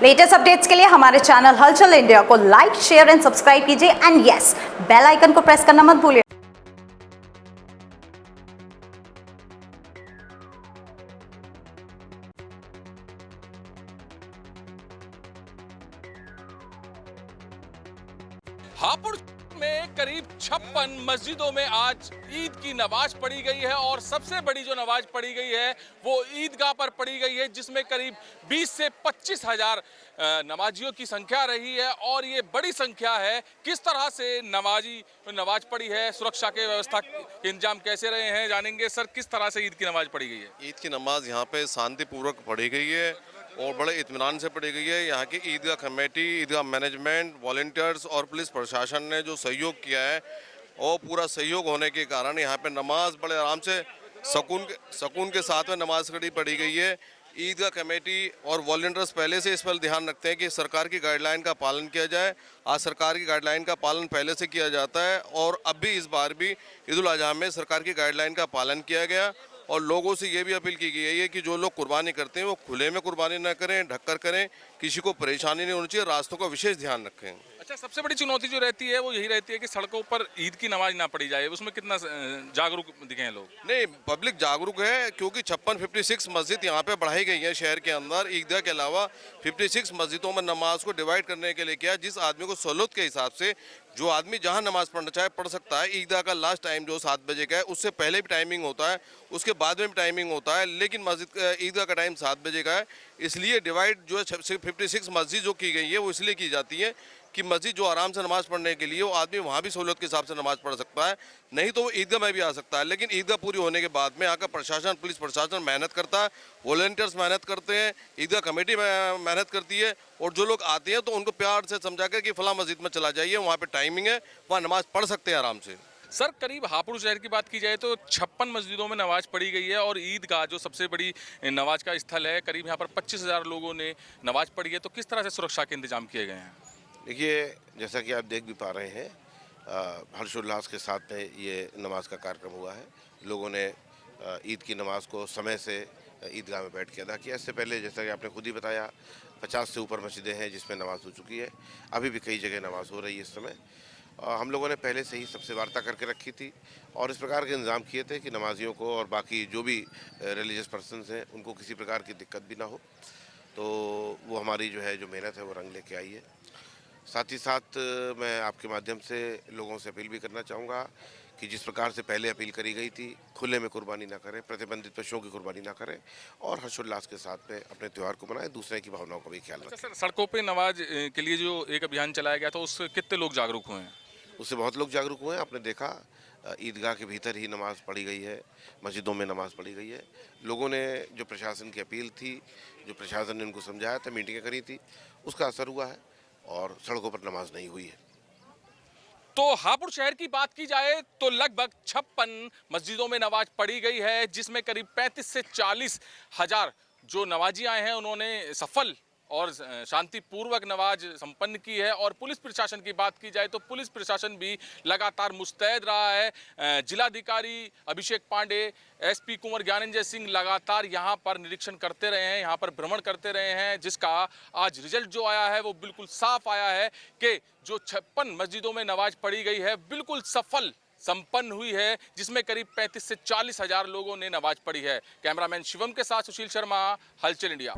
Latest updates के लिए हमारे चैनल हलचल इंडिया को लाइक, शेयर एंड सब्सक्राइब कीजिए एंड यस, बेल आइकन को प्रेस करना मत भूलिए। हापुड़ में करीब 56 मस्जिदों में आज ईद की नमाज पढ़ी गई है और सबसे बड़ी जो नमाज पढ़ी गई है वो ईदगाह पर पढ़ी गई है, जिसमें करीब 20 से 25 हजार नमाजियों की संख्या रही है। और ये बड़ी संख्या है। किस तरह से नमाज पढ़ी है, सुरक्षा के व्यवस्था के इंतजाम कैसे रहे हैं, जानेंगे। सर, किस तरह से ईद की नमाज पढ़ी गई है? ईद की नमाज यहाँ पे शांतिपूर्वक पढ़ी गई है और बड़े इत्मीनान से पढ़ी गई है। यहाँ की ईदगाह कमेटी, ईदगाह मैनेजमेंट, वॉलंटियर्स और पुलिस प्रशासन ने जो सहयोग किया है और पूरा सहयोग होने के कारण यहाँ पे नमाज बड़े आराम से सुकून के साथ में नमाज पढ़ी गई है। ईदगाह कमेटी और वॉलंटियर्स पहले से इस पर ध्यान रखते हैं कि सरकार की गाइडलाइन का पालन किया जाए। आज सरकार की गाइडलाइन का पालन पहले से किया जाता है और अब भी इस बार भी ईद उल अज़हा में सरकार की गाइडलाइन का पालन किया गया। और लोगों से ये भी अपील की गई है कि जो लोग कुर्बानी करते हैं वो खुले में कुर्बानी न करें, ढककर करें, किसी को परेशानी नहीं होनी चाहिए, रास्तों का विशेष ध्यान रखें। अच्छा, सबसे बड़ी चुनौती जो रहती है वो यही रहती है कि सड़कों पर ईद की नमाज ना पढ़ी जाए। उसमें कितना जागरूक दिखे हैं लोग? नहीं, पब्लिक जागरूक है क्योंकि 56 मस्जिद यहाँ पे बढ़ाई गई है शहर के अंदर। ईदगाह के अलावा 56 मस्जिदों में नमाज को डिवाइड करने के लिए किया, जिस आदमी को सहूलत के हिसाब से जो आदमी जहाँ नमाज पढ़ना चाहे पढ़ सकता है। ईदगाह का लास्ट टाइम जो 7 बजे का है, उससे पहले भी टाइमिंग होता है, उसके बाद में भी टाइमिंग होता है, लेकिन मस्जिद ईदगाह का टाइम 7 बजे का है। इसलिए डिवाइड जो है 56 मस्जिद जो की गई है वो इसलिए की जाती है कि मस्जिद जो आराम से नमाज पढ़ने के लिए वो आदमी वहाँ भी सहूलत के हिसाब से नमाज पढ़ सकता है, नहीं तो वो ईदगाह में भी आ सकता है। लेकिन ईदगाह पूरी होने के बाद में यहाँ का प्रशासन, पुलिस प्रशासन मेहनत करता है, वॉलंटियर्स मेहनत करते हैं, ईदगाह कमेटी मेहनत करती है और जो लोग आते हैं तो उनको प्यार से समझा कर कि फला मस्जिद में चला जाइए, वहाँ पर टाइमिंग है, वहाँ नमाज पढ़ सकते हैं आराम से। सर, करीब हापुड़ शहर की बात की जाए तो 56 मस्जिदों में नमाज पढ़ी गई है और ईदगाह जो सबसे बड़ी नमाज का स्थल है, करीब यहाँ पर 25,000 लोगों ने नमाज पढ़ी है। तो किस तरह से सुरक्षा के इंतजाम किए गए हैं? देखिए, जैसा कि आप देख भी पा रहे हैं, हर्षोल्लास के साथ में ये नमाज का कार्यक्रम हुआ है। लोगों ने ईद की नमाज को समय से ईदगाह में बैठ के अदा किया। इससे पहले जैसा कि आपने खुद ही बताया, 50 से ऊपर मस्जिदें हैं जिसमें नमाज हो चुकी है। अभी भी कई जगह नमाज हो रही है इस समय। हम लोगों ने पहले से ही सबसे वार्ता करके रखी थी और इस प्रकार के इंतजाम किए थे कि नमाजियों को और बाकी जो भी रिलीजियस पर्सनस हैं उनको किसी प्रकार की दिक्कत भी ना हो। तो वो हमारी जो मेहनत है वो रंग लेके आई है। साथ ही साथ मैं आपके माध्यम से लोगों से अपील भी करना चाहूँगा कि जिस प्रकार से पहले अपील करी गई थी, खुले में कुर्बानी ना करें, प्रतिबंधित पशुओं की कुर्बानी ना करें और हर्षोल्लास के साथ में अपने त्यौहार को मनाएं, दूसरे की भावनाओं का भी ख्याल रखें। अच्छा सर, सड़कों पे नमाज के लिए जो एक अभियान चलाया गया था उससे कितने लोग जागरूक हुए हैं? उससे बहुत लोग जागरूक हुए हैं। आपने देखा, ईदगाह के भीतर ही नमाज पढ़ी गई है, मस्जिदों में नमाज पढ़ी गई है। लोगों ने जो प्रशासन की अपील थी, जो प्रशासन ने उनको समझाया था, मीटिंगें करी थी, उसका असर हुआ है और सड़कों पर नमाज नहीं हुई है। तो हापुड़ शहर की बात की जाए तो लगभग 56 मस्जिदों में नमाज पढ़ी गई है, जिसमें करीब 35 से 40 हजार जो नमाजी आए हैं उन्होंने सफल और शांतिपूर्वक नमाज संपन्न की है। और पुलिस प्रशासन की बात की जाए तो पुलिस प्रशासन भी लगातार मुस्तैद रहा है। जिलाधिकारी अभिषेक पांडे, एसपी कुंवर ज्ञानेंद्र सिंह लगातार यहां पर निरीक्षण करते रहे हैं, यहां पर भ्रमण करते रहे हैं, जिसका आज रिजल्ट जो आया है वो बिल्कुल साफ आया है कि जो 56 मस्जिदों में नमाज पढ़ी गई है बिल्कुल सफल संपन्न हुई है, जिसमें करीब 35 से 40 हजार लोगों ने नमाज पढ़ी है। कैमरामैन शिवम के साथ सुशील शर्मा, हलचल इंडिया।